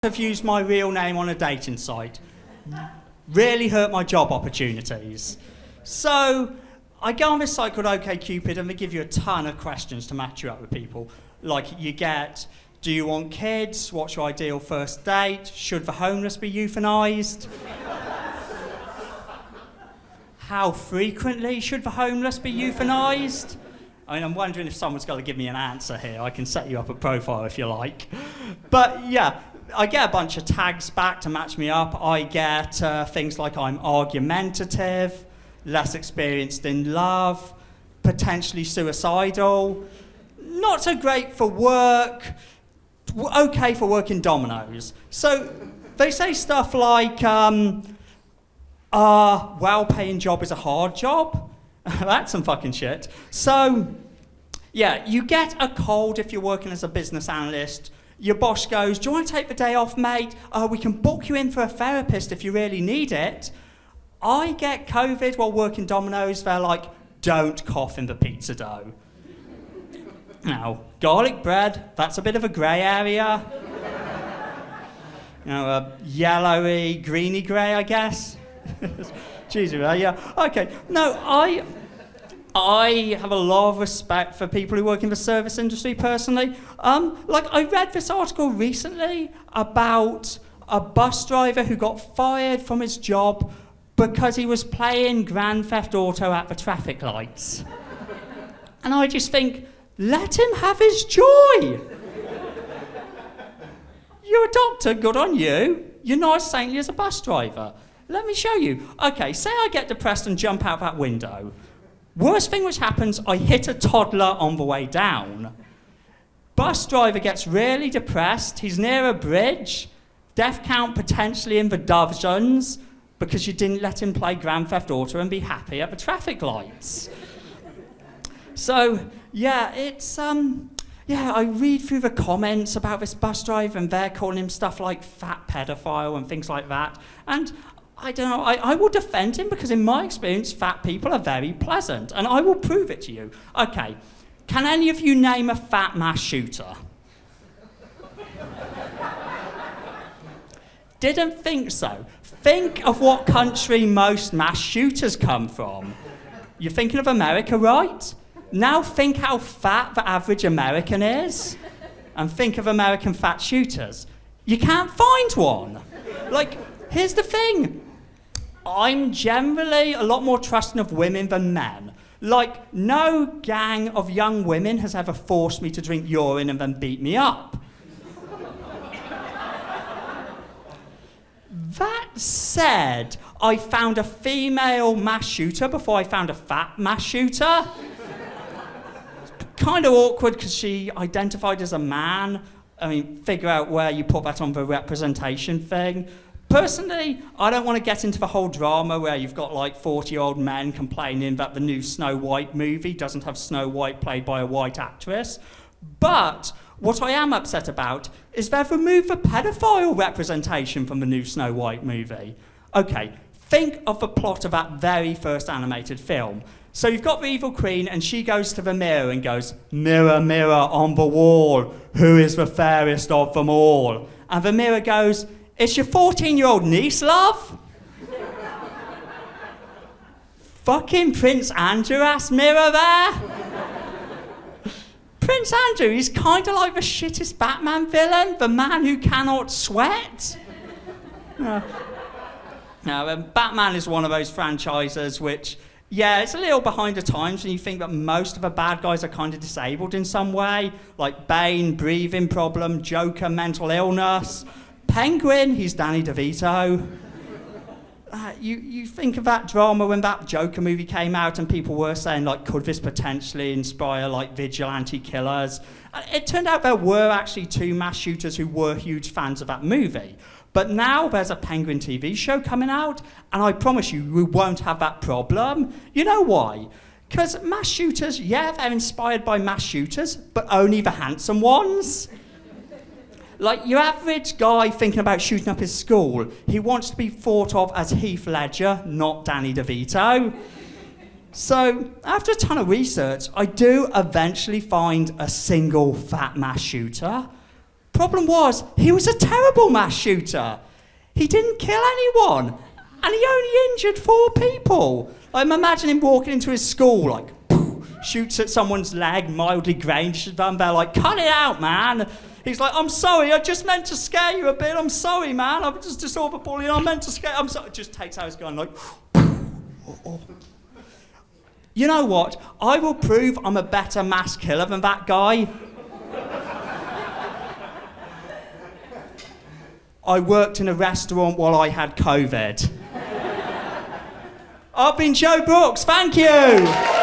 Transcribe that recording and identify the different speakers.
Speaker 1: have used my real name on a dating site. Really hurt my job opportunities. So I go on this site called OkCupid and they give you a ton of questions to match you up with people. Like you get, do you want kids? What's your ideal first date? Should the homeless be euthanized? How frequently should the homeless be euthanized? I mean, I'm wondering if someone's got to give me an answer here. I can set you up a profile if you like. But yeah, I get a bunch of tags back to match me up. I get things like I'm argumentative, less experienced in love, potentially suicidal, not so great for work, okay for working dominoes. So they say stuff like, well-paying job is a hard job. That's some fucking shit. So, yeah, you get a cold if you're working as a business analyst. Your boss goes, do you want to take the day off, mate? We can book you in for a therapist if you really need it. I get COVID while working dominoes. They're like, don't cough in the pizza dough. Now, garlic bread, that's a bit of a grey area. You know, a yellowy, greeny grey, I guess. Jesus, yeah. Okay. No, I have a lot of respect for people who work in the service industry personally. I read this article recently about a bus driver who got fired from his job because he was playing Grand Theft Auto at the traffic lights. And I just think, let him have his joy. You're a doctor, good on you. You're not as saintly as a bus driver. Let me show you. Okay, say I get depressed and jump out that window. Worst thing which happens, I hit a toddler on the way down. Bus driver gets really depressed. He's near a bridge. Death count potentially in the dozens because you didn't let him play Grand Theft Auto and be happy at the traffic lights. So, yeah, it's, I read through the comments about this bus driver and they're calling him stuff like fat pedophile and things like that. And I don't know, I will defend him because in my experience, fat people are very pleasant, and I will prove it to you. Okay, can any of you name a fat mass shooter? Didn't think so. Think of what country most mass shooters come from. You're thinking of America, right? Now think how fat the average American is, and think of American fat shooters. You can't find one. Like, here's the thing. I'm generally a lot more trusting of women than men. Like, no gang of young women has ever forced me to drink urine and then beat me up. That said, I found a female mass shooter before I found a fat mass shooter. It's kind of awkward because she identified as a man. I mean, figure out where you put that on the representation thing. Personally, I don't want to get into the whole drama where you've got like 40-year-old men complaining that the new Snow White movie doesn't have Snow White played by a white actress. But what I am upset about is they've removed the pedophile representation from the new Snow White movie. Okay, think of the plot of that very first animated film. So you've got the evil queen and she goes to the mirror and goes, mirror, mirror on the wall, who is the fairest of them all? And the mirror goes, it's your 14-year-old niece, love? Fucking Prince Andrew ass mirror there. Prince Andrew, he's kind of like the shittest Batman villain, the man who cannot sweat. Now, Batman is one of those franchises which, yeah, it's a little behind the times when you think that most of the bad guys are kind of disabled in some way, like Bane, breathing problem, Joker, mental illness. Penguin, he's Danny DeVito. You think of that drama when that Joker movie came out and people were saying, like, could this potentially inspire, like, vigilante killers? It turned out there were actually two mass shooters who were huge fans of that movie. But now there's a Penguin TV show coming out, and I promise you, we won't have that problem. You know why? Because mass shooters, yeah, they're inspired by mass shooters, but only the handsome ones. Like, your average guy thinking about shooting up his school, he wants to be thought of as Heath Ledger, not Danny DeVito. So, after a ton of research, I do eventually find a single fat mass shooter. Problem was, he was a terrible mass shooter. He didn't kill anyone, and he only injured 4 people. I'm imagining him walking into his school, like, shoots at someone's leg, mildly Grange dumbbell, like, cut it out, man. He's like, I'm sorry, I just meant to scare you a bit. I'm sorry, man. I'm just disorder bullying. I meant to scare. I'm sorry. Just takes out his gun, like, You know what? I will prove I'm a better mass killer than that guy. I worked in a restaurant while I had COVID. I've been Joe Brooks. Thank you.